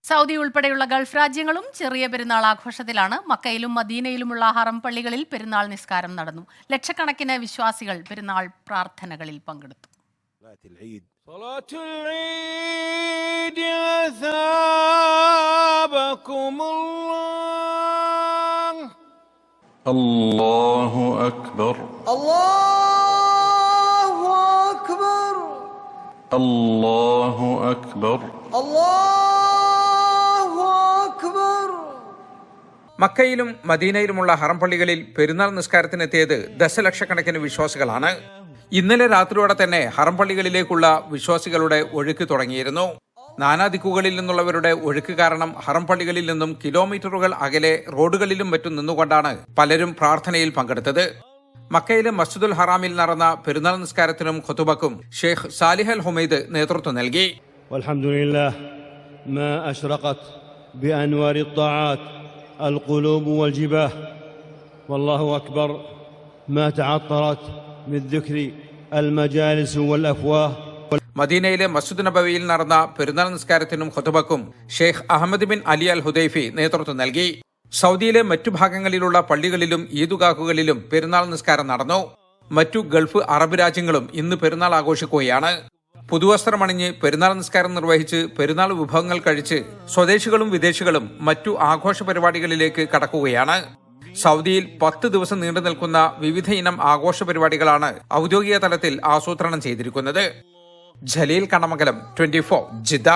Saudi ഉൾപ്പെടെയുള്ള Gulf രാജ്യങ്ങളും ചെറിയ പെരുന്നാൾ ആഘോഷത്തിലാണ്. മക്കയിലും മദീനയിലുമുള്ള ഹറം പള്ളികളിൽ പെരുന്നാൾ നിസ്കാരം നടന്നു. ലക്ഷക്കണക്കിന് വിശ്വാസികൾ പെരുന്നാൾ പ്രാർത്ഥനകളിൽ പങ്കെടുത്തു. അല്ലാഹു അക്ബർ അല്ലാഹു അക്ബർ അല്ലാഹു അക്ബർ അല്ലാഹു അക്ബർ. മക്കയിലും മദീനയിലുമുള്ള ഹറം പള്ളികളിൽ പെരുന്നാൾ നിസ്കാരത്തിനെത്തിയത് ദശലക്ഷക്കണക്കിന് വിശ്വാസികളാണ്. ഇന്നലെ രാത്രിയോടെ തന്നെ ഹറം പള്ളികളിലേക്കുള്ള വിശ്വാസികളുടെ ഒഴുക്ക് തുടങ്ങിയിരുന്നു. നാനാദിക്കുകളിൽ നിന്നുള്ളവരുടെ ഒഴുക്ക് കാരണം ഹറം പള്ളികളിൽ നിന്നും കിലോമീറ്ററുകൾ അകലെ റോഡുകളിലും മറ്റും നിന്നുകൊണ്ടാണ് പലരും പ്രാർത്ഥനയിൽ പങ്കെടുത്തത്. മക്കയിലെ മസ്ജിദുൽ ഹറാമിൽ നടന്ന പെരുന്നാൾ നിസ്കാരത്തിനും ഖുതുബക്കും ഷെയ്ഖ് സാലിഹ് അൽ ഹുമൈദ് നേതൃത്വം നൽകി. വൽഹംദുലില്ലാഹ് മാ അശ്റഖത് ബിഅൻവാരി الطاعات القلوب والجباه والله أكبر ما تعطرت من ذكر المجالس والأفواه. മദീനയിലെ മസ്ജിദ് നബവിയിൽ നടന്ന പെരുന്നാൾ നിസ്കാരത്തിനും ഖുതുബക്കും Sheikh Ahmed bin Ali al Hudaifi നേതൃത്വം നൽകി. സൗദിയിലെ മറ്റു ഭാഗങ്ങളിലുള്ള പള്ളികളിലും ഈദ്ഗാഹുകളിലും പെരുന്നാൾ നിസ്കാരം നടന്നു. മറ്റു ഗൾഫ് അറബ് രാജ്യങ്ങളും ഇന്ന് പെരുന്നാൾ ആഘോഷിക്കുകയാണ്. പുതുവസ്ത്രമണിഞ്ഞ് പെരുന്നാൾ നിസ്കാരം നിർവഹിച്ച് പെരുന്നാൾ വിഭവങ്ങൾ കഴിച്ച് സ്വദേശികളും വിദേശികളും മറ്റു ആഘോഷ പരിപാടികളിലേക്ക് കടക്കുകയാണ്. സൗദിയിൽ 10 ദിവസം നീണ്ടു നിൽക്കുന്ന വിവിധ ഇനം ആഘോഷ പരിപാടികളാണ് ഔദ്യോഗിക തലത്തിൽ ആസൂത്രണം ചെയ്തിരിക്കുന്നത്. ജലീൽ കണ്ണമംഗലം, 24 ജിദ്ദ.